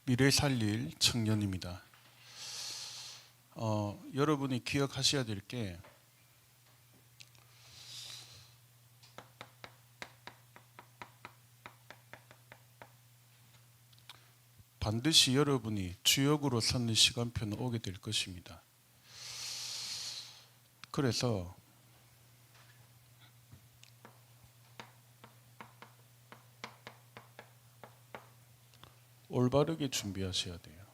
미래 살릴 청년입니다. 여러분이 기억하셔야 될 게 반드시 여러분이 주역으로 서는 시간표는 오게 될 것입니다. 그래서 올바르게 준비하셔야 돼요.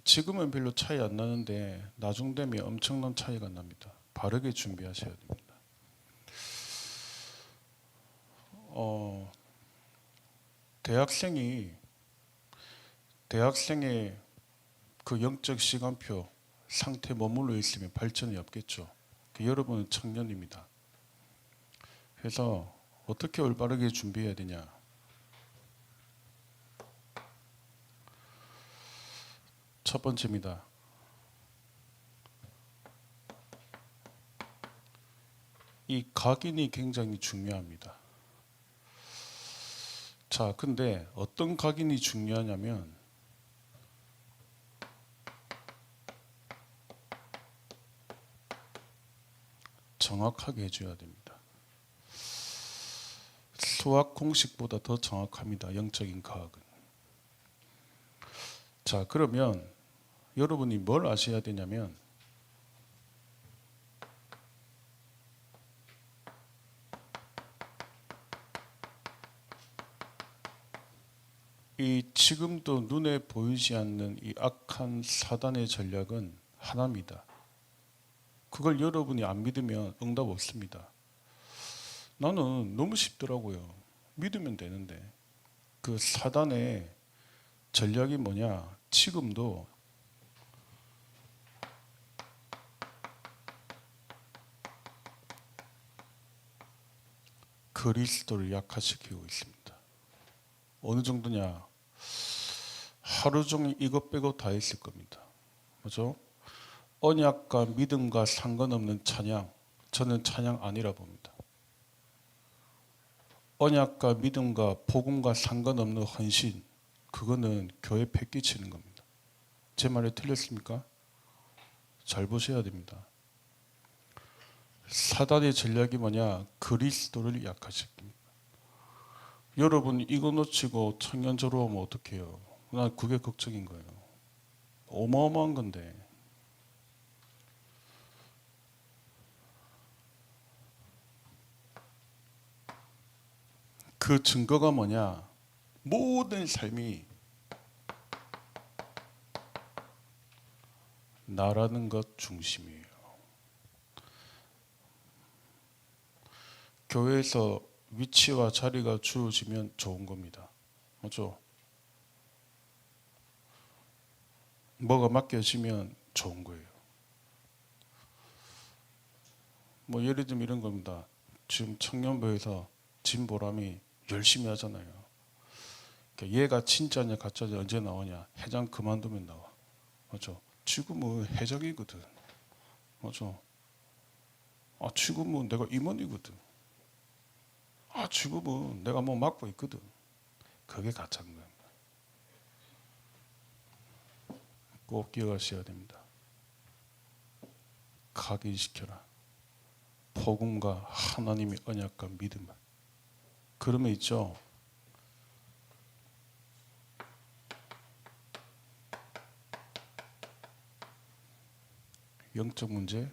지금은 별로 차이 안 나는데 나중 되면 엄청난 차이가 납니다. 바르게 준비하셔야 됩니다. 대학생의 그 영적 시간표 상태에 머물러 있으면 발전이 없겠죠. 여러분은 청년입니다. 그래서 어떻게 올바르게 준비해야 되냐? 첫 번째입니다. 이 각인이 굉장히 중요합니다. 자, 근데 어떤 각인이 중요하냐면 정확하게 해줘야 됩니다. 수학 공식보다 더 정확합니다. 영적인 과학은. 자, 그러면 여러분이 뭘 아셔야 되냐면 이 지금도 눈에 보이지 않는 이 악한 사단의 전략은 하나입니다. 그걸 여러분이 안 믿으면 응답 없습니다. 나는 너무 쉽더라고요. 믿으면 되는데. 그 사단의 전략이 뭐냐? 지금도 그리스도를 약화시키고 있습니다. 어느 정도냐? 하루 종일 이것 빼고 다 했을 겁니다. 그죠? 언약과 믿음과 상관없는 찬양, 저는 찬양 아니라 봅니다. 언약과 믿음과 복음과 상관없는 헌신, 그거는 교회 패기치는 겁니다. 제 말이 틀렸습니까? 잘 보셔야 됩니다. 사단의 전략이 뭐냐? 그리스도를 약화시킵니다. 여러분 이거 놓치고 청년 졸업하면 어떡해요? 난 그게 걱정인 거예요. 어마어마한 건데. 그 증거가 뭐냐? 모든 삶이 나라는 것 중심이에요. 교회에서 위치와 자리가 주어지면 좋은 겁니다. 맞죠? 뭐가 맡겨지면 좋은 거예요. 뭐 예를 들면 이런 겁니다. 지금 청년부에서 진보람이 열심히 하잖아요. 그러니까 얘가 진짜냐 가짜냐 언제 나오냐? 회장 그만두면 나와. 맞죠? 지금은 회장이거든. 맞죠? 지금은 내가 임원이거든. 지금은 내가 뭐 맡고 있거든. 그게 가짜인 거예요. 꼭 기억하셔야 됩니다. 각인시켜라. 복음과 하나님의 언약과 믿음을. 그러면 있죠. 영적 문제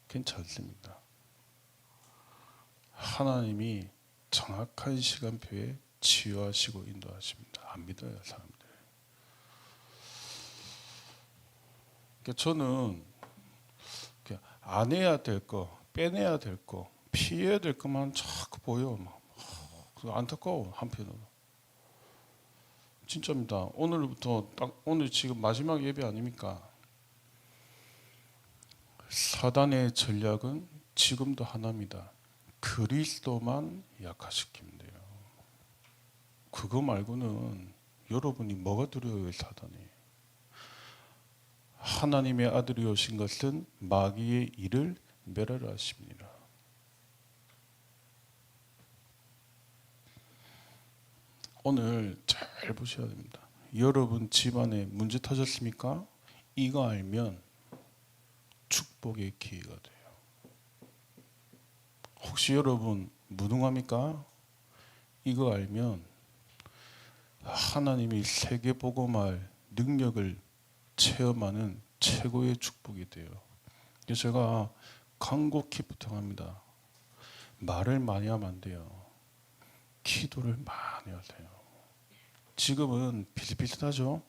괜찮습니다. 하나님이 정확한 시간표에 치유하시고 인도하십니다. 안 믿어요, 사람들. 그러니까 저는 안 해야 될 거, 빼내야 될 거, 피해야 될 것만 자꾸 보여. 안타까워, 한편으로. 진짜입니다. 오늘부터 오늘 지금 마지막 예배 아닙니까? 사단의 전략은 지금도 하나입니다. 그리스도만 약화시키면 돼요. 그거 말고는 여러분이 뭐가 두려워요, 사단이? 하나님의 아들이 오신 것은 마귀의 일을 멸하려 하십니다. 오늘 잘 보셔야 됩니다. 여러분 집안에 문제 터졌습니까? 이거 알면 축복의 기회가 돼요. 혹시 여러분 무능합니까? 이거 알면 하나님이 세계복음할 능력을 체험하는 최고의 축복이 돼요. 그래서 제가 간곡히 부탁합니다. 말을 많이 하면 안 돼요. 기도를 많이 하세요. 지금은 비슷비슷하죠?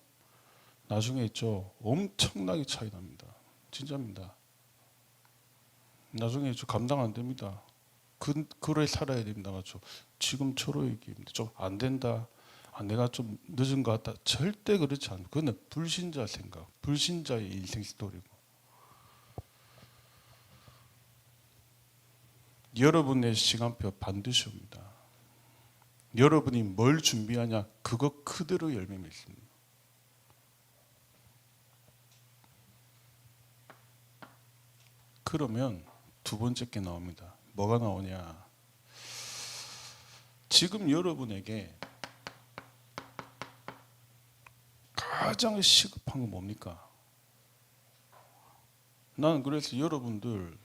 나중에 있죠. 엄청나게 차이 납니다. 진짜입니다. 나중에 감당 안 됩니다. 그래 살아야 됩니다. 맞죠? 지금처럼 얘기합니다. 좀 안 된다. 내가 좀 늦은 것 같다. 절대 그렇지 않아요. 그건 불신자 생각, 불신자의 인생 스토리고. 여러분의 시간표 반드시 옵니다. 여러분이 뭘 준비하냐 그거 그대로 열매 맺습니다. 그러면 두 번째 게 나옵니다. 뭐가 나오냐? 지금 여러분에게 가장 시급한 건 뭡니까? 나는 그래서 여러분들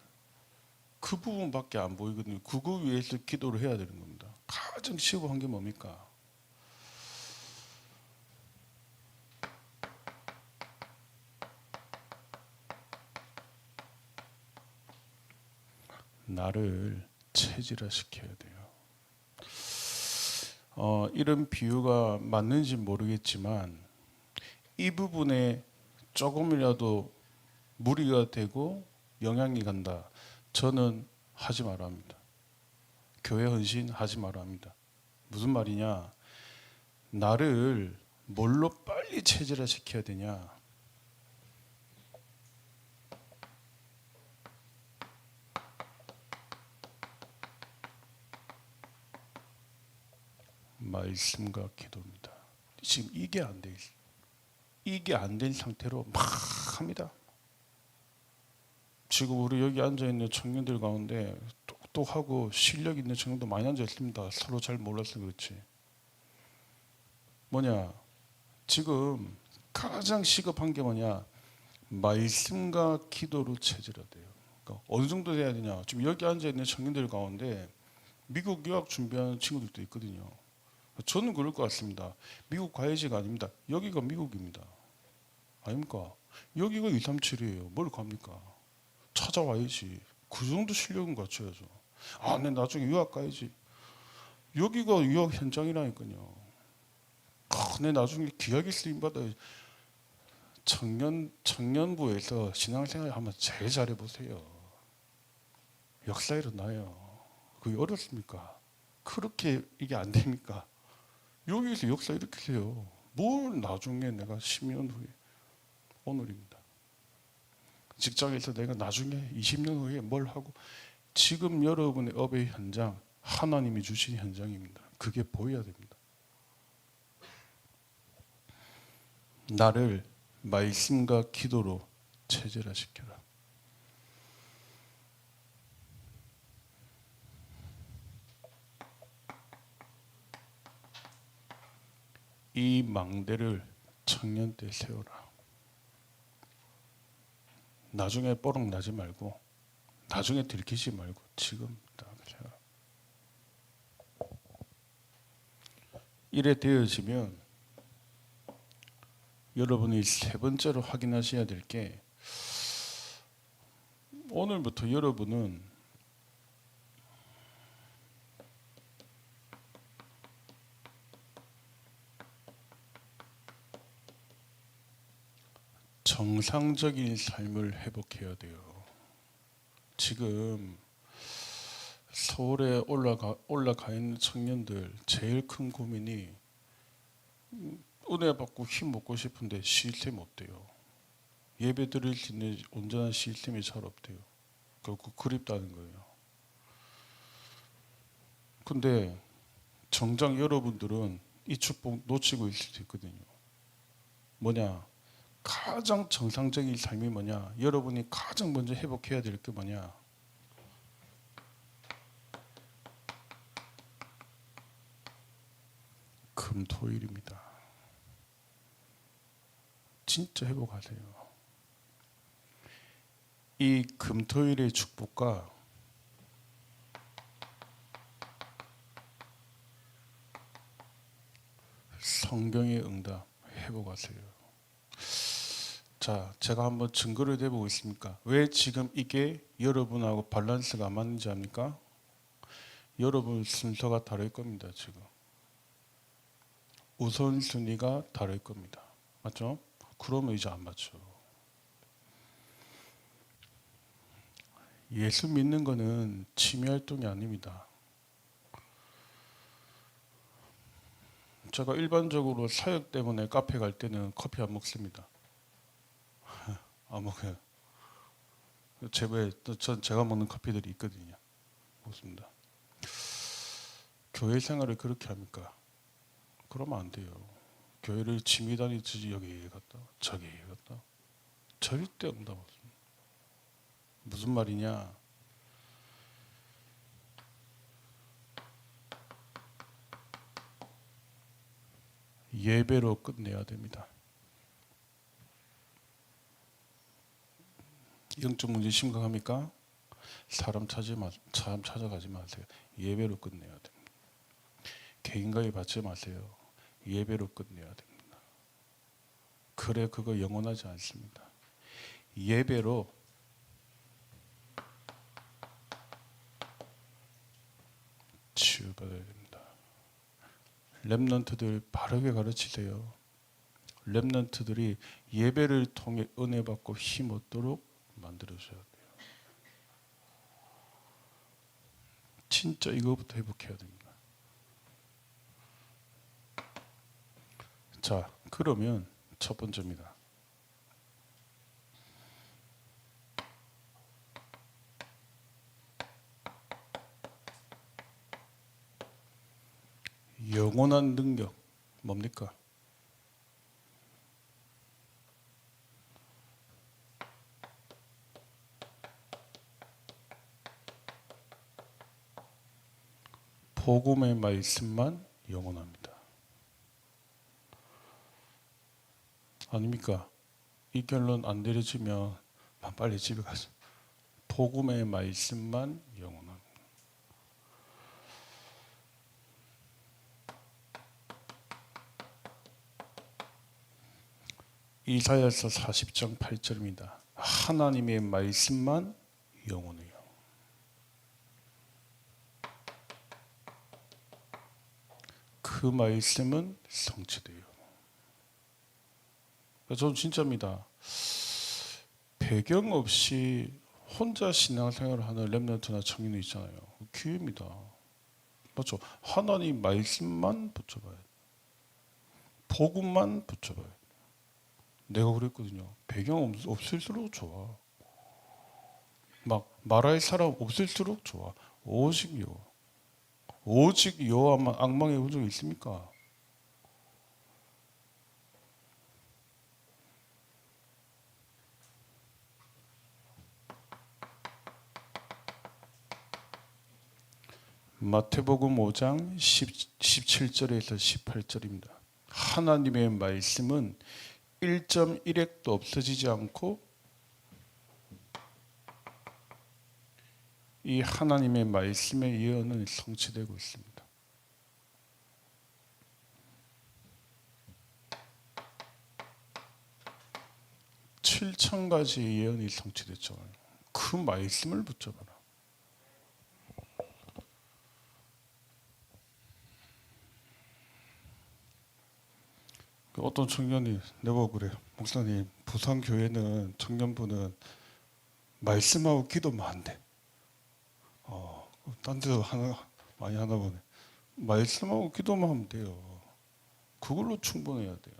그 부분밖에 안 보이거든요. 그거 위해서 기도를 해야 되는 겁니다. 가장 시급한 게 뭡니까? 나를 체질화시켜야 돼요. 이런 비유가 맞는지 모르겠지만 이 부분에 조금이라도 무리가 되고 영향이 간다. 저는 하지 말아 합니다. 교회 헌신 하지 말아 합니다. 무슨 말이냐? 나를 뭘로 빨리 체질화시켜야 되냐? 말씀과 기도입니다. 지금 이게 안 돼 있어요. 이게 안 된 상태로 막 합니다. 지금 우리 여기 앉아 있는 청년들 가운데 똑똑하고 실력 있는 청년도 많이 앉아 있습니다. 서로 잘 몰라서 그렇지. 뭐냐? 지금 가장 시급한 게 뭐냐? 말씀과 기도로 체질화돼요. 그러니까 어느 정도 돼야 되냐? 지금 여기 앉아 있는 청년들 가운데 미국 유학 준비하는 친구들도 있거든요. 저는 그럴 것 같습니다. 미국 가야지가 아닙니다. 여기가 미국입니다. 아닙니까? 여기가 237이에요. 뭘 갑니까? 찾아와야지. 그 정도 실력은 갖춰야죠. 내 나중에 유학 가야지. 여기가 유학 현장이라니까요. 내 나중에 귀하게 쓰임받아야지. 청년부에서 신앙생활 한번 제일 잘해보세요. 역사 일어나요. 그게 어렵습니까? 그렇게 이게 안 됩니까? 여기서 역사 이렇게 해요. 뭘 나중에 내가 10년 후에 오늘입니다. 직장에서 내가 나중에 20년 후에 뭘 하고 지금 여러분의 업의 현장 하나님이 주신 현장입니다. 그게 보여야 됩니다. 나를 말씀과 기도로 체질화시켜라. 이 망대를 청년 때 세워라. 나중에 뽀록 나지 말고 나중에 들키지 말고 지금 딱 세워라. 이래 되어지면 여러분이 세 번째로 확인하셔야 될 게 오늘부터 여러분은 정상적인 삶을 회복해야 돼요. 지금 서울에 올라가 있는 청년들 제일 큰 고민이 은혜 받고 힘 먹고 싶은데 시스템이 없대요. 예배 드릴 수 있는 온전한 시스템이 잘 없대요. 결국 그립다는 거예요. 근데 정작 여러분들은 이 축복 놓치고 있을 수 있거든요. 뭐냐? 가장 정상적인 삶이 뭐냐? 여러분이 가장 먼저 회복해야 될 게 뭐냐? 금토일입니다. 진짜 회복하세요. 이 금토일의 축복과 성경의 응답 회복하세요. 자, 제가 한번 증거를 대보고 있습니까? 왜 지금 이게 여러분하고 밸런스가 안 맞는지 압니까? 여러분 순서가 다를 겁니다. 지금 우선순위가 다를 겁니다. 맞죠? 그러면 이제 안 맞죠. 예수 믿는 거는 취미 활동이 아닙니다. 제가 일반적으로 사역 때문에 카페 갈 때는 커피 안 먹습니다. 안 먹어요. 전 제가 먹는 커피들이 있거든요. 먹습니다. 교회 생활을 그렇게 합니까? 그러면 안 돼요. 교회를 취미 다니듯이 여기 갔다 저기 갔다 절대 응답 없습니다. 무슨 말이냐? 예배로 끝내야 됩니다. 영적 문제 심각합니까? 사람 찾아가지 마세요. 예배로 끝내야 됩니다. 개인가에 받지 마세요. 예배로 끝내야 됩니다. 그래 그거 영원하지 않습니다. 예배로 치유받아야 됩니다. 렘넌트들 바르게 가르치세요. 렘넌트들이 예배를 통해 은혜 받고 힘 얻도록 만들어줘야 돼요. 진짜 이거부터 회복해야 됩니다. 자, 그러면 첫 번째입니다. 영원한 능력 뭡니까? 복음의 말씀만 영원합니다. 아닙니까? 이 결론 안 내려지면 빨리 집에 가서 복음의 말씀만 영원합니다. 이사야서 40장 8절입니다. 하나님의 말씀만 영원해요. 그 말씀은 성취돼요. 저는 진짜입니다. 배경 없이 혼자 신앙생활을 하는 렘넌트나 청년이 있잖아요. 기회입니다. 맞죠? 하나님 말씀만 붙여봐요. 복음만 붙여봐요. 내가 그랬거든요. 배경 없을수록 좋아. 막 말할 사람 없을수록 좋아. 오직 여호와. 오직 여호와만 악망의 우정이 있습니까? 마태복음 5장 17절에서 18절입니다. 하나님의 말씀은 1.1핵도 없어지지 않고 이 하나님의 말씀의 예언은 성취되고 있습니다. 칠천 가지의 예언이 성취됐죠. 그 말씀을 붙잡아라. 어떤 청년이 내보고 그래요. 목사님, 부산교회는 청년부는 말씀하고 기도만 한대. 딴 데도 많이 하나 보네. 말씀하고 기도만 하면 돼요. 그걸로 충분해야 돼요.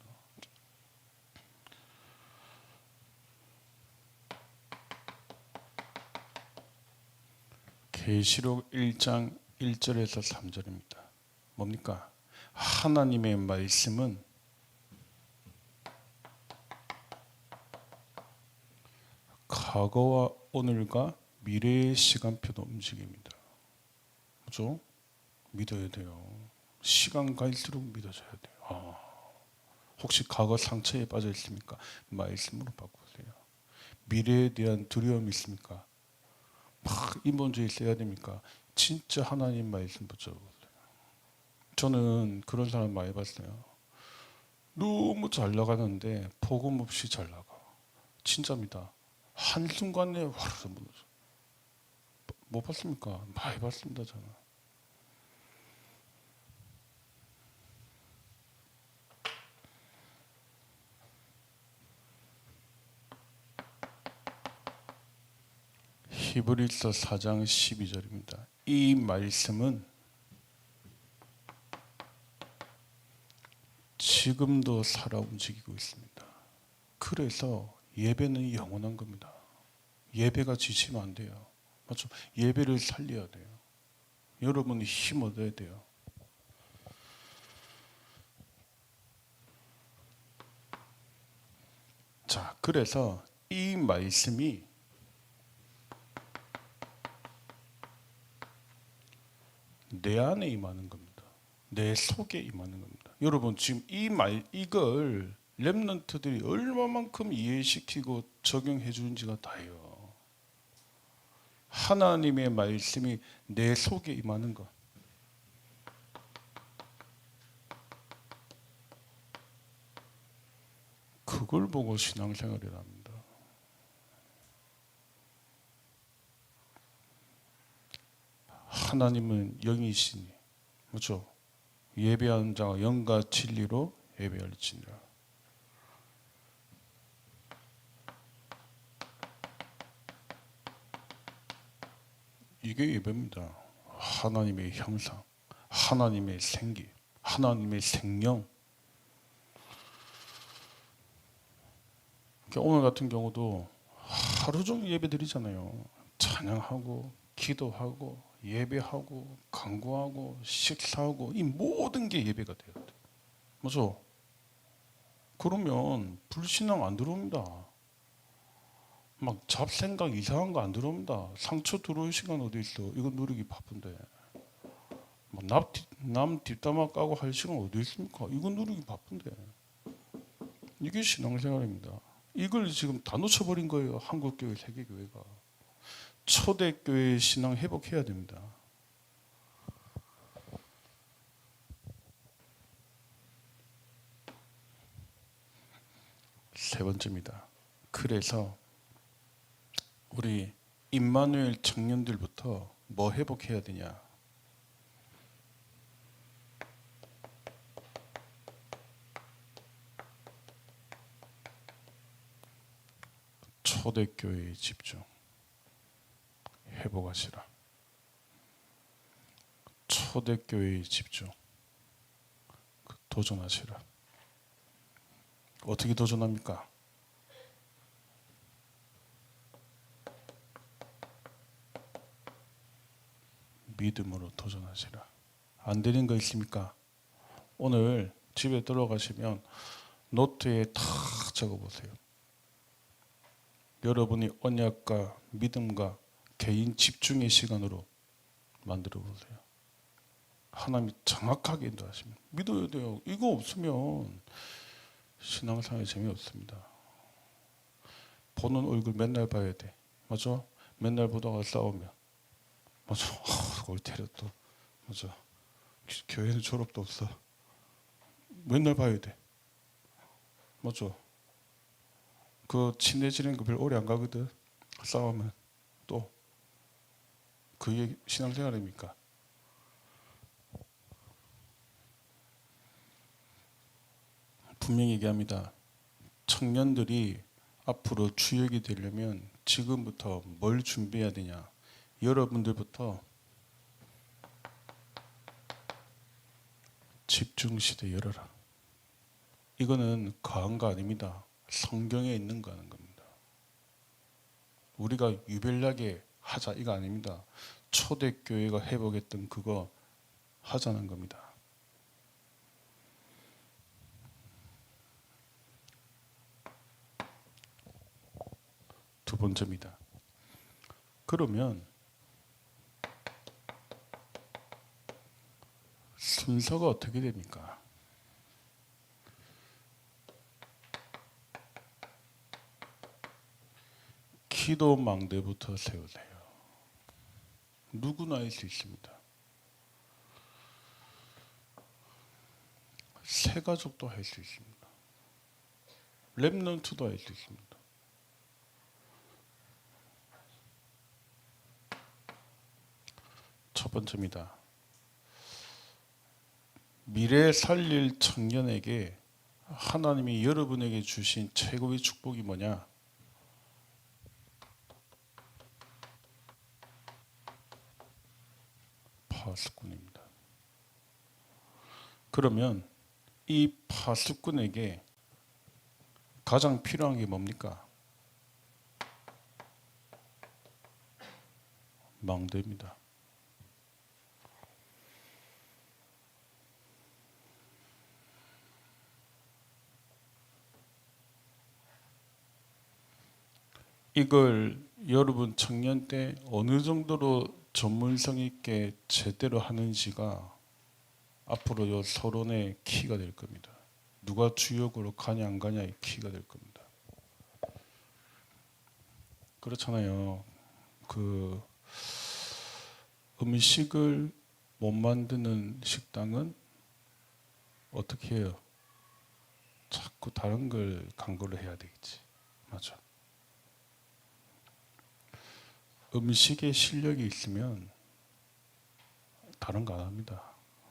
계시록 1장 1절에서 3절입니다. 뭡니까? 하나님의 말씀은 과거와 오늘과 미래의 시간표도 움직입니다. 그죠? 믿어야 돼요. 시간 갈수록 믿어져야 돼요. 혹시 과거 상처에 빠져 있습니까? 말씀으로 바꾸세요. 미래에 대한 두려움이 있습니까? 막 인본주의 써야 됩니까? 진짜 하나님 말씀 붙여보세요. 저는 그런 사람 많이 봤어요. 너무 잘 나가는데 복음 없이 잘 나가. 진짜입니다. 한순간에 와르르 무너져. 못 봤습니까? 많이 봤습니다, 저는. 히브리서 4장 12절입니다. 이 말씀은 지금도 살아 움직이고 있습니다. 그래서 예배는 영원한 겁니다. 예배가 지치면 안 돼요. 맞죠? 예배를 살려야 돼요. 여러분이 힘 얻어야 돼요. 자, 그래서 이 말씀이 내 안에 임하는 겁니다. 내 속에 임하는 겁니다. 여러분 지금 이걸 렘넌트들이 얼마만큼 이해시키고 적용해 주는지가 다예요. 하나님의 말씀이 내 속에 임하는 것. 그걸 보고 신앙생활을 합니다. 하나님은 영이시니, 그렇죠? 예배하는 자가 영과 진리로 예배할지니라. 이게 예배입니다. 하나님의 형상, 하나님의 생기, 하나님의 생명. 오늘 같은 경우도 하루 종일 예배 드리잖아요. 찬양하고 기도하고 예배하고 간구하고 식사하고 이 모든 게 예배가 돼요. 맞죠? 그러면 불신앙 안 들어옵니다. 막 잡생각 이상한 거 안 들어옵니다. 상처 들어올 시간 어디 있어? 이거 누리기 바쁜데. 남 뒷담화 까고 할 시간 어디 있습니까? 이거 누리기 바쁜데. 이게 신앙생활입니다. 이걸 지금 다 놓쳐버린 거예요. 한국교회, 세계교회가. 초대교회 신앙 회복해야 됩니다. 세 번째입니다. 그래서 우리 임마누엘 청년들부터 뭐 회복해야 되냐? 초대교회에 집중. 회복하시라. 초대교회에 집중. 도전하시라. 어떻게 도전합니까? 믿음으로 도전하시라. 안 되는 거 있습니까? 오늘 집에 들어가시면 노트에 다 적어보세요. 여러분이 언약과 믿음과 개인 집중의 시간으로 만들어 보세요. 하나님이 정확하게 인도하시면 믿어야 돼요. 이거 없으면 신앙생활 재미없습니다. 보는 얼굴 맨날 봐야 돼. 맞아? 맨날 보다가 싸우면 맞아? 골 때려 또 맞아? 교회는 졸업도 없어. 맨날 봐야 돼. 맞아? 그 친해지는 거 별로 오래 안 가거든. 싸우면 또 그게 신앙생활입니까? 분명히 얘기합니다. 청년들이 앞으로 주역이 되려면 지금부터 뭘 준비해야 되냐? 여러분들부터 집중시대 열어라. 이거는 과한 거 아닙니다. 성경에 있는 거 하는 겁니다. 우리가 유별나게 하자 이거 아닙니다. 초대교회가 회복했던 그거 하자는 겁니다. 두 번째입니다. 그러면 순서가 어떻게 됩니까? 기도 망대부터 세우세요. 누구나 할 수 있습니다. 새 가족도 할 수 있습니다. 렘넌트도 할 수 있습니다. 첫 번째입니다. 미래 살릴 청년에게 하나님이 여러분에게 주신 최고의 축복이 뭐냐? 파수꾼입니다. 그러면 이 파수꾼에게 가장 필요한 게 뭡니까? 망대입니다. 이걸 여러분 청년 때 어느 정도로 전문성 있게 제대로 하는지가 앞으로 요 서론의 키가 될 겁니다. 누가 주역으로 가냐 안 가냐의 키가 될 겁니다. 그렇잖아요. 그 음식을 못 만드는 식당은 어떻게 해요? 자꾸 다른 걸 강구를 해야 되겠지. 맞아. 음식에 실력이 있으면 다른 거 안 합니다.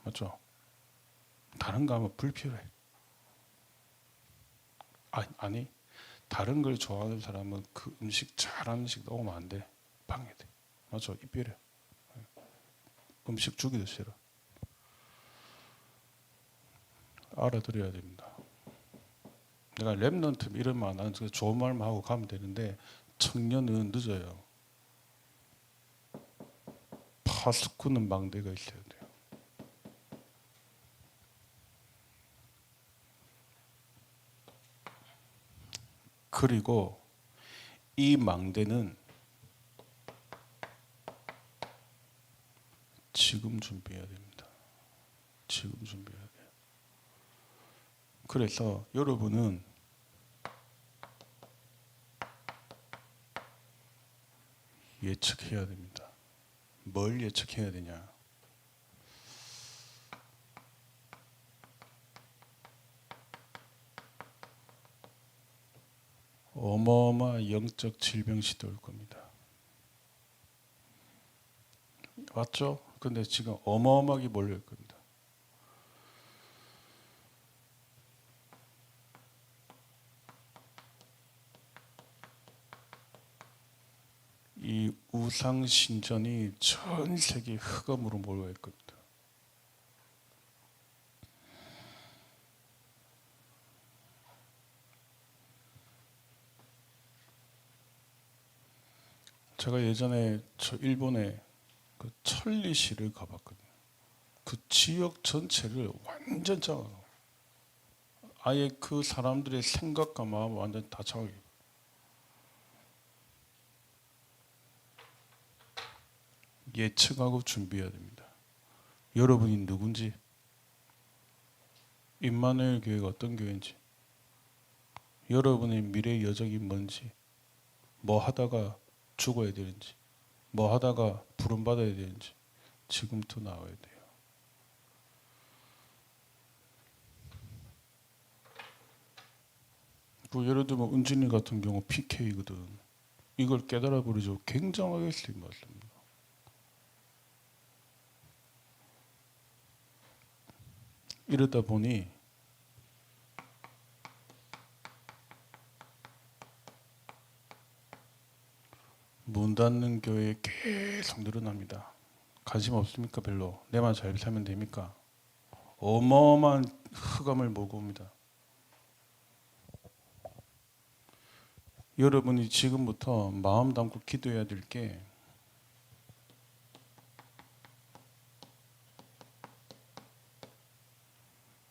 맞죠? 다른 거 하면 불필요해. 아니, 다른 걸 좋아하는 사람은 그 음식 잘하는 음식 넣으면 안 돼. 방해돼. 맞죠? 이별해. 음식 주기도 싫어. 알아들어야 됩니다. 내가 랩넌트 이런 말 나는 좋은 말만 하고 가면 되는데 청년은 늦어요. 파수꾼은 망대가 있어야 돼요. 그리고 이 망대는 지금 준비해야 됩니다. 지금 준비해야 돼요. 그래서 여러분은 예측해야 됩니다. 뭘 예측해야 되냐? 어마어마한 영적 질병 시대 올 겁니다. 맞죠? 근데 지금 어마어마하게 몰려올 겁니다. 이 우상 신전이 전 세계 흑암으로 몰려올 겁니다. 제가 예전에 저 일본에 그 천리시를 가봤거든요. 그 지역 전체를 완전 장악하고 아예 그 사람들의 생각과 마음을 완전 다 장악해. 예측하고 준비해야 됩니다. 여러분이 누군지, 임마누엘 교회가 어떤 교회인지, 여러분의 미래의 여정이 뭔지, 뭐 하다가 죽어야 되는지, 뭐 하다가 부름받아야 되는지 지금부터 나와야 돼요. 그 예를 들면 은진이 같은 경우 PK거든. 이걸 깨달아 버리죠. 굉장하게 쓰임 받습니다. 이러다 보니 문 닫는 교회 계속 늘어납니다. 관심 없습니까? 별로. 내만 잘 살면 됩니까? 어마어마한 흑암을 몰고 옵니다. 여러분이 지금부터 마음 담고 기도해야 될 게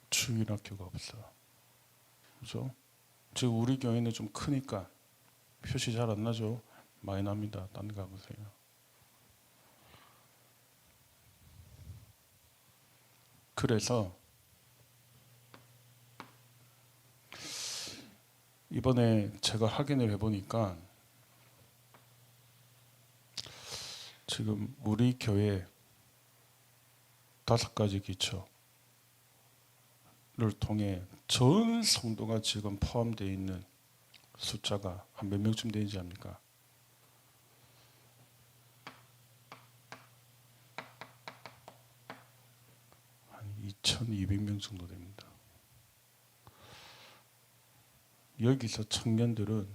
주일학교가 없어. 그죠? 지금 우리 교회는 좀 크니까 표시 잘 안 나죠? 많이 납니다. 딴 데 가보세요. 그래서 이번에 제가 확인을 해보니까 지금 우리 교회 5가지 기초를 통해 전 성도가 지금 포함되어 있는 숫자가 한 몇 명쯤 되는지 압니까? 한 2,200명 정도 됩니다. 여기서 청년들은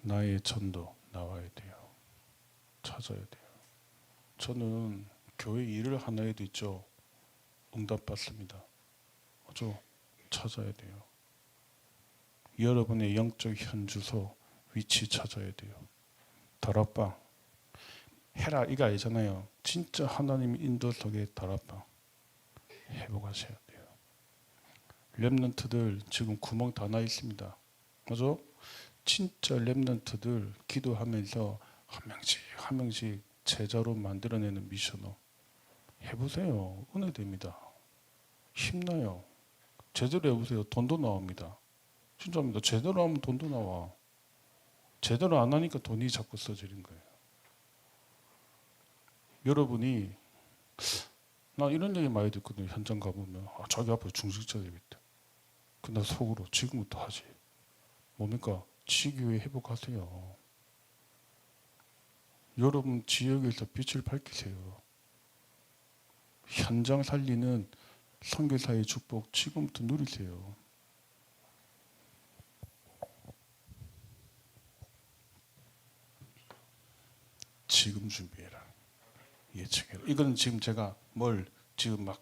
나의 전도 나와야 돼요. 찾아야 돼요. 저는 교회 일을 하나 해도 있죠. 응답받습니다. 그죠? 찾아야 돼요. 여러분의 영적 현주소 위치 찾아야 돼요. 다락방 해라 이거 아니잖아요. 진짜 하나님 인도 속의 다락방 회복하셔야 돼요. 렘넌트들 지금 구멍 다 나 있습니다. 그죠? 진짜 렘넌트들 기도하면서 한 명씩 제자로 만들어내는 미션을 해보세요. 은혜됩니다. 힘나요. 제대로 해보세요. 돈도 나옵니다. 진짜입니다. 제대로 하면 돈도 나와. 제대로 안 하니까 돈이 자꾸 써지는 거예요. 여러분이 나 이런 얘기 많이 듣거든요. 현장 가보면 자기 앞에 중직자 되겠다. 근데 속으로 지금부터 하지. 뭡니까? 지교회 회복하세요. 여러분 지역에서 빛을 밝히세요. 현장 살리는 선교사의 축복 지금부터 누리세요. 지금 준비해라. 예측해라. 이건 지금 제가 뭘 지금 막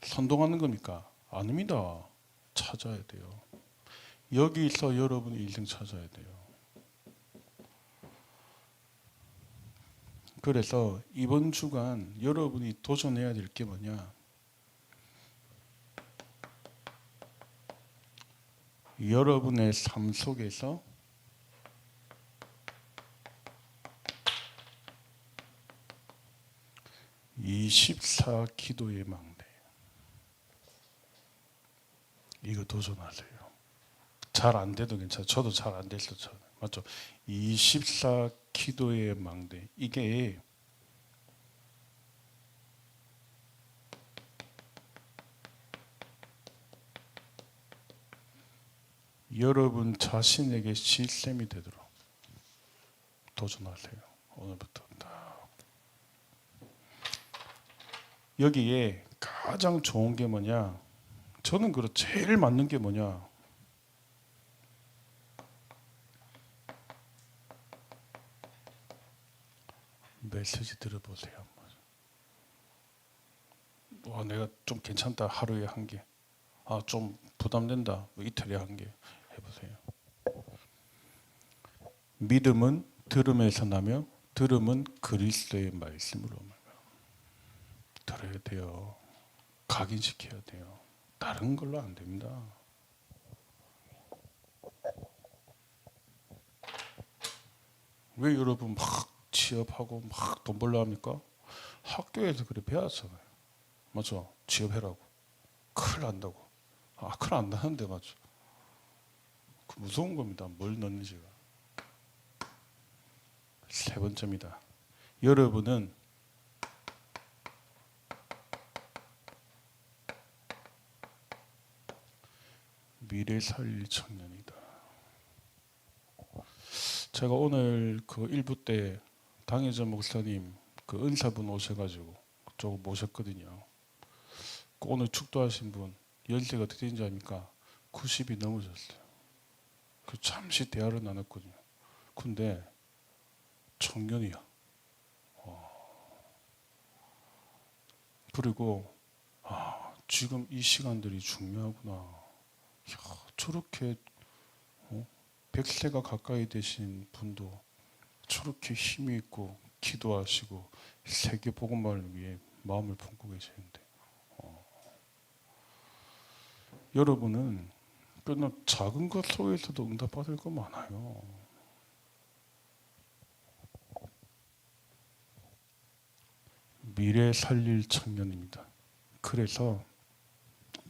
선동하는 겁니까? 아닙니다. 찾아야 돼요. 여기서 여러분의 인생 찾아야 돼요. 그래서 이번 주간 여러분이 도전해야 될 게 뭐냐? 여러분의 삶 속에서 (24) 기도의 망대 이거 도전하세요. 잘 안 돼도 괜찮아요. 저도 잘 안 됐었죠. 맞죠? 24 기도의 망대 이게 여러분 자신에게 시스템이 되도록 도전하세요. 오늘부터 딱. 여기에 가장 좋은 게 뭐냐? 저는 제일 맞는 게 뭐냐? 메시지 들어보세요. 와, 내가 좀 괜찮다. 하루에 한 개. 좀 부담된다. 이틀에 한 개. 해보세요. 믿음은 들음에서 나며 들음은 그리스도의 말씀으로 들어야 돼요. 각인시켜야 돼요. 다른 걸로 안 됩니다. 왜 여러분 막 취업하고 막 돈 벌려 합니까? 학교에서 그래 배웠잖아요. 맞죠? 취업해라고. 큰일 난다고. 큰일 안 나는데 맞죠? 무서운 겁니다. 뭘 넣는지가. 세 번째입니다. 여러분은 미래 살릴 청년이다. 제가 오늘 그 일부 때 당혜전 목사님 그 은사분 오셔가지고 조금 모셨거든요. 오늘 축도하신 분 연세가 어떻게 되는지 아닙니까? 90이 넘으셨어요. 그 잠시 대화를 나눴거든요. 근데 청년이야. 그리고 지금 이 시간들이 중요하구나. 저렇게 100세가 가까이 되신 분도 저렇게 힘이 있고 기도하시고 세계 복음화를 위해 마음을 품고 계시는데 여러분은 그냥 작은 것 속에서도 응답받을 거 많아요. 미래 살릴 청년입니다. 그래서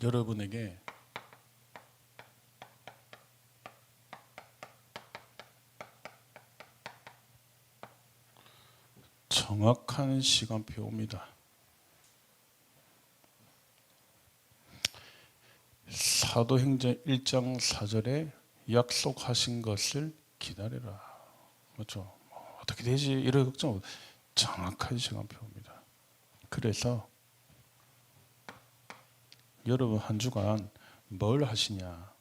여러분에게 정확한 시간표입니다. 사도행전 1장 4절에 약속하신 것을 기다려라. 그렇죠? 어떻게 되지? 이런 걱정 없이 정확한 시간표입니다. 그래서 여러분 한 주간 뭘 하시냐?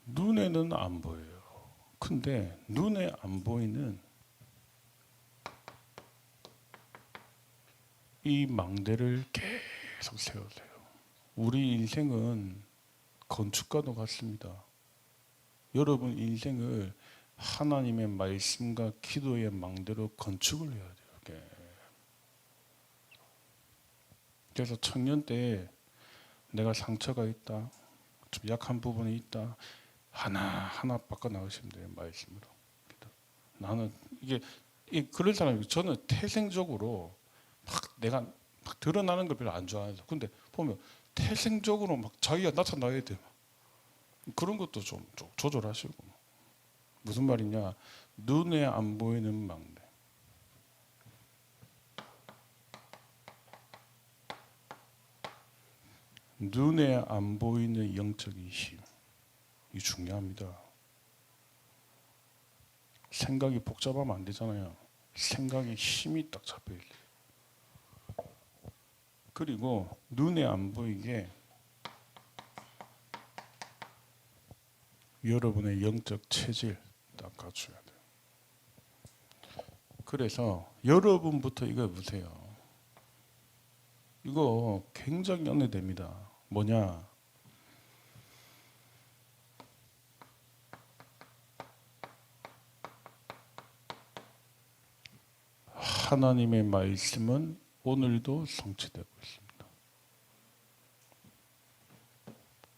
눈에는 안 보여요. 근데 눈에 안 보이는 이 망대를 계속 세우세요. 우리 인생은 건축과도 같습니다. 여러분 인생을 하나님의 말씀과 기도의 망대로 건축을 해야 돼요. 그래서 청년 때 내가 상처가 있다, 좀 약한 부분이 있다, 하나 바꿔 나가시면 돼요. 말씀으로. 나는 이게 그런 사람이, 저는 태생적으로 막 내가 막 드러나는 걸 별로 안 좋아해서. 근데 보면 태생적으로 막 자기가 나타나야 돼. 그런 것도 좀 조절하시고. 무슨 말이냐? 눈에 안 보이는 망대. 눈에 안 보이는 영적인 힘. 이 중요합니다. 생각이 복잡하면 안 되잖아요. 생각에 힘이 딱 잡혀 있어요. 그리고 눈에 안 보이게 여러분의 영적 체질 딱 갖춰야 돼요. 그래서 여러분부터 이거 보세요. 이거 굉장히 연애됩니다. 뭐냐? 하나님의 말씀은 오늘도 성취되고 있습니다.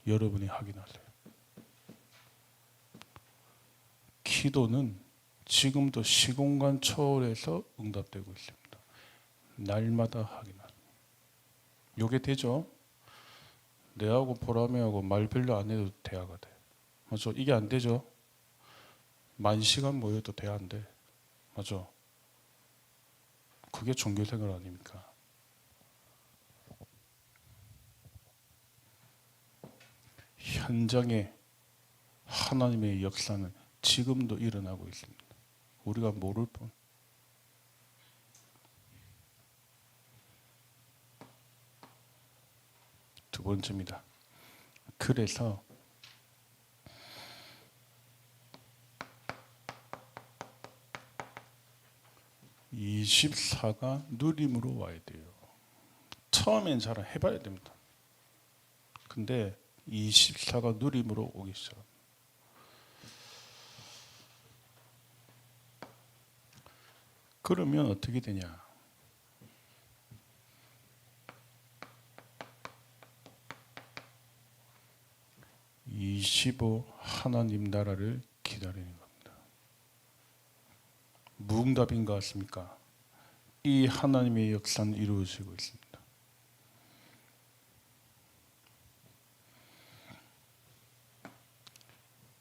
여러분이 확인하세요. 기도는 지금도 시공간 초월해서 응답되고 있습니다. 날마다 확인하세요. 요게 되죠? 내하고 보람이하고 말 별로 안 해도 대화가 돼. 맞죠? 이게 안 되죠? 10,000시간 모여도 대화 안 돼. 맞죠? 그게 종교생활 아닙니까? 현장에 하나님의 역사는 지금도 일어나고 있습니다. 우리가 모를 뿐. 두 번째입니다. 그래서 (24가) 누림으로 와야 돼요. 처음엔 잘 해봐야 됩니다. 근데 24가 누림으로 오기 시작합니다. 그러면 어떻게 되냐? (25) 하나님 나라를 기다리는 겁니다. 무응답인 것 같습니까? 이 하나님의 역사는 이루어지고 있습니다.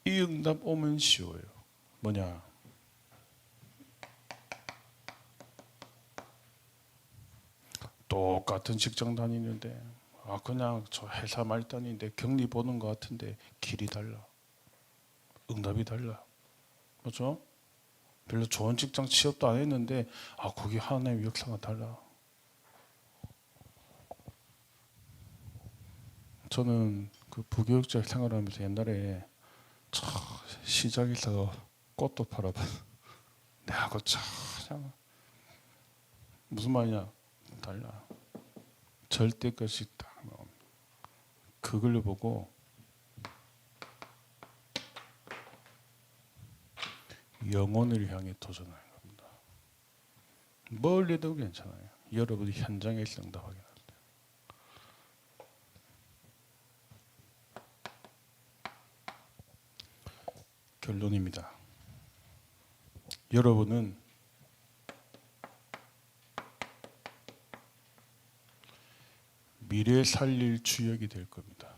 이 응답 오면 쉬워요. 뭐냐? 똑같은 직장 다니는데 그냥 저 회사 말단인데 격리 보는 것 같은데 길이 달라. 응답이 달라. 그렇죠? 별로 좋은 직장 취업도 안 했는데 거기 하나님의 역사가 달라. 저는 그 부교육자 생활하면서 옛날에 시장에서 꽃도 팔아봐. 내하고 참 무슨 말이냐? 달라. 절대 것이 딱 그걸 보고 영혼을 향해 도전하는 겁니다. 멀리도 괜찮아요. 여러분이 현장에서 응답하게 합니다. 결론입니다. 여러분은 미래 살릴 주역이 될 겁니다.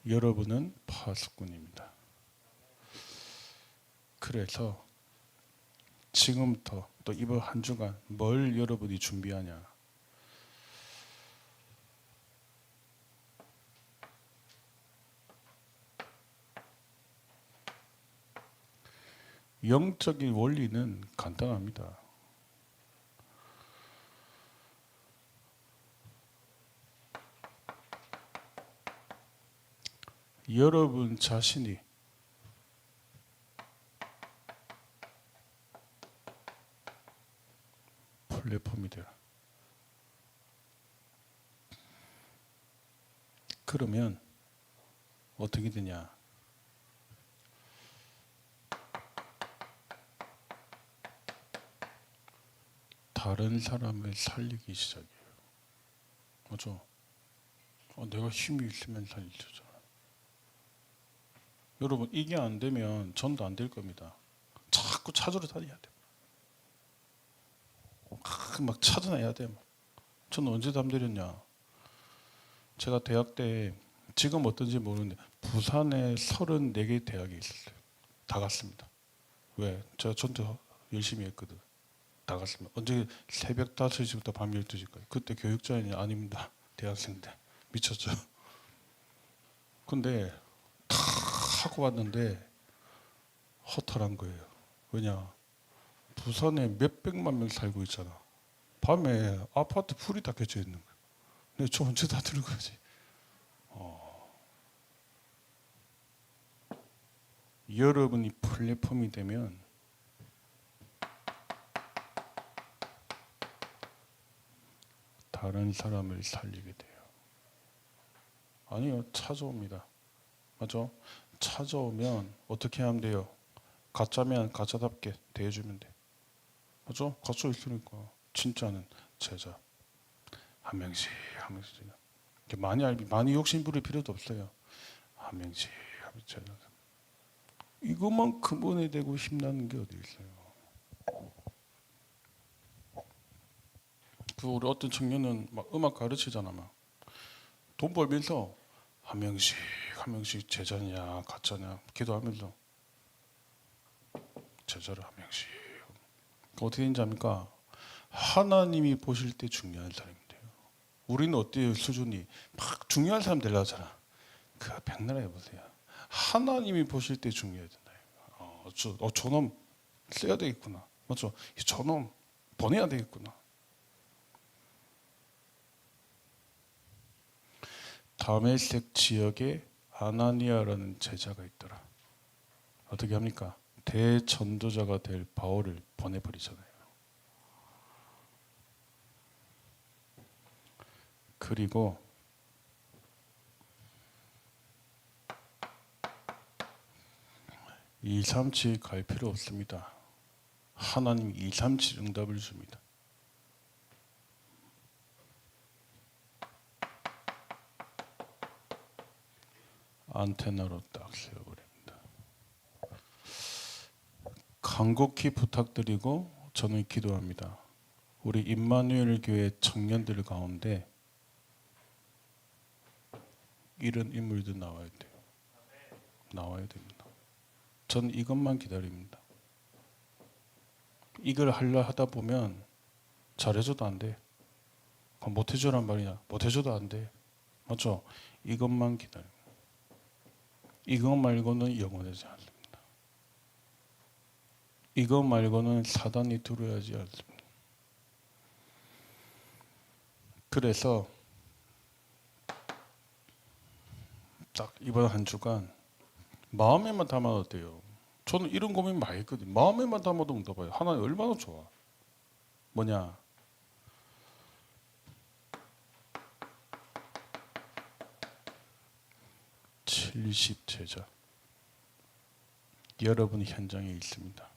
여러분은 파수꾼입니다. 그래서 지금부터 또 이번 한 주간 뭘 여러분이 준비하냐? 영적인 원리는 간단합니다. 여러분 자신이 플랫폼이 되라. 그러면 어떻게 되냐? 다른 사람을 살리기 시작해요. 맞죠? 내가 힘이 있으면 살리잖아. 여러분 이게 안 되면 전도 안 될 겁니다. 자꾸 찾으러 다녀야 돼. 막 찾아내야 돼. 저는 언제 담드렸냐? 제가 대학 때 지금 어떤지 모르는데 부산에 34개 대학이 있었어요. 다 갔습니다. 왜? 제가 전도 열심히 했거든. 다 갔습니다. 언제 새벽 5시부터 밤 12시까지. 그때 교육자인이 아닙니다. 대학생인데. 미쳤죠. 근데 다 하고 왔는데 허탈한 거예요. 왜냐? 부산에 몇백만 명 살고 있잖아. 밤에 아파트 불이 다 켜져 있는 거야. 근데 저 언제 다 들은 거지? 여러분이 플랫폼이 되면 다른 사람을 살리게 돼요. 아니요, 찾아옵니다. 맞죠? 찾아오면 어떻게 하면 돼요? 가짜면 가짜답게 대해주면 돼. 맞죠? 가짜 있으니까 진짜는 제자 한 명씩 한 명씩 많이 욕심 부릴 필요도 없어요. 한 명씩 한 명씩 제자. 이것만 근본에 대고 힘나는 게 어디 있어요? 그 우리 어떤 청년은 막 음악 가르치잖아. 막 돈 벌면서 한 명씩 제자냐 가짜냐 기도하면서 제자를 한 명씩. 어떻게 되는지 압니까? 하나님이 보실 때 중요한 사람이 돼요. 우리는 어때요? 수준이 막 중요한 사람 되려고 하잖아. 그 백나라 해보세요. 하나님이 보실 때 중요해야 된다. 저놈 써야 되겠구나. 맞죠? 저놈 보내야 되겠구나. 다메섹 지역에 아나니아라는 제자가 있더라. 어떻게 합니까? 대전도자가 될 바울을 보내버리잖아요. 그리고 이삼칠 갈 필요 없습니다. 하나님 이삼칠 응답을 줍니다. 안테나로 딱 세워버립니다. 간곡히 부탁드리고 저는 기도합니다. 우리 임마누엘 교회 청년들 가운데 이런 인물들 나와야 돼요. 나와야 됩니다. 전 이것만 기다립니다. 이걸 하다 보면 잘해줘도 안 돼. 못해줘란 말이냐? 못해줘도 안 돼. 맞죠? 이것만 기다립니다. 이것 말고는 영원하지 않습니다. 이것 말고는 사단이 두려워하지 않습니다. 그래서 딱 이번 한 주간 마음에만 담아도 돼요. 저는 이런 고민 많이 했거든요. 마음에만 담아도 응답해요. 하나님 얼마나 좋아. 뭐냐? (70) 제자. 여러분 현장에 있습니다.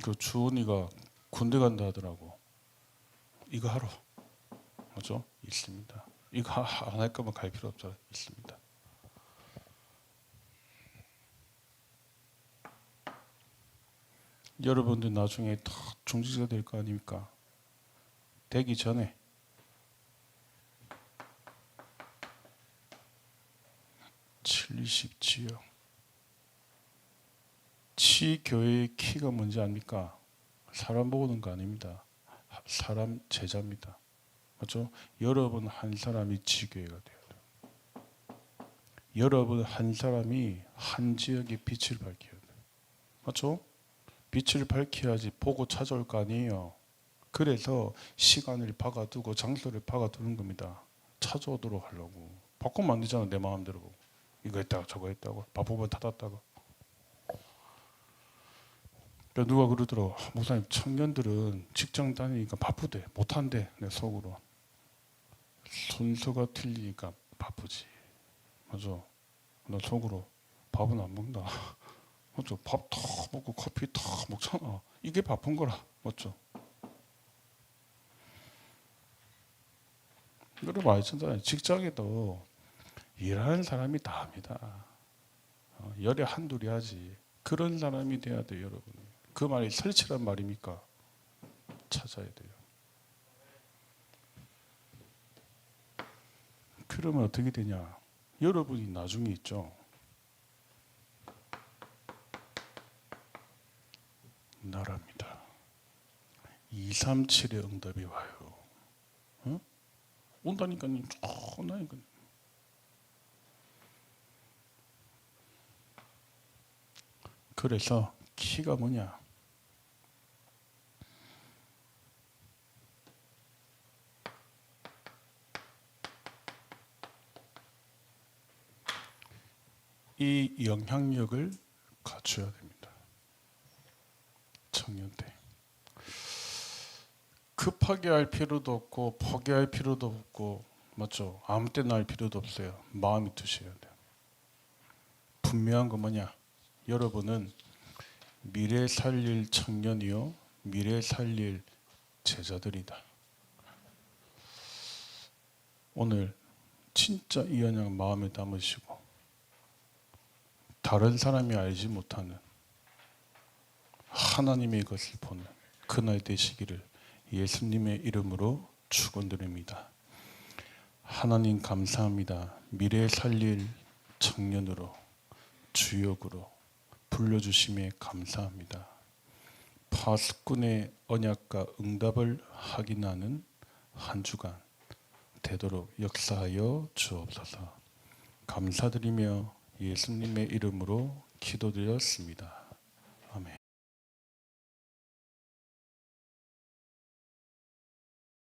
그 주은이가 군대 간다 하더라고. 이거 하러 뭐죠? 있습니다. 이거 안 할 거면 갈 필요 없잖아요. 있습니다. 여러분들 나중에 다 중직자가 될 거 아닙니까? 되기 전에 70지요. 치교회의 키가 뭔지 압니까? 사람 모으는 거 아닙니다. 사람 제자입니다. 맞죠? 여러분 한 사람이 지교회가 돼요. 여러분 한 사람이 한 지역의 빛을 밝혀야 돼요. 맞죠? 빛을 밝혀야지 보고 찾아올 거 아니에요. 그래서 시간을 박아두고 장소를 박아두는 겁니다. 찾아오도록 하려고. 바꾸면 안 되잖아. 내 마음대로. 이거 했다가 저거 했다고. 바쁘면 닫았다가. 그러니까 누가 그러더라고. 목사님 청년들은 직장 다니니까 바쁘대. 못한대. 내 속으로. 순서가 틀리니까 바쁘지. 맞아. 나 속으로 밥은 안 먹나. 맞죠? 밥 다 먹고 커피 다 먹잖아. 이게 바쁜 거라. 맞죠? 여러분 알잖아요. 직장에도 일하는 사람이 다 합니다. 열에 한둘이 하지. 그런 사람이 돼야 돼요, 여러분. 그 말이 설치란 말입니까? 찾아야 돼요. 그러면 어떻게 되냐? 여러분이 나중에 있죠. 나랍니다. 237의 응답이 와요. 응? 온다니까요. 온다니까요. 그래서 키가 뭐냐? 이 영향력을 갖춰야 됩니다. 청년 때. 급하게 할 필요도 없고 포기할 필요도 없고 맞죠? 아무 때나 할 필요도 없어요. 마음이 두셔야 돼요. 분명한 건 뭐냐? 여러분은 미래 살릴 청년이요 미래 살릴 제자들이다. 오늘 진짜 이 언약 마음에 담으시고 다른 사람이 알지 못하는 하나님의 것을 보는 그날 되시기를 예수님의 이름으로 축원드립니다. 하나님 감사합니다. 미래 살릴 청년으로 주역으로 불러주심에 감사합니다. 파수꾼의 언약과 응답을 확인하는 한 주간 되도록 역사하여 주옵소서. 감사드리며 예수님의 이름으로 기도드렸습니다. 아멘.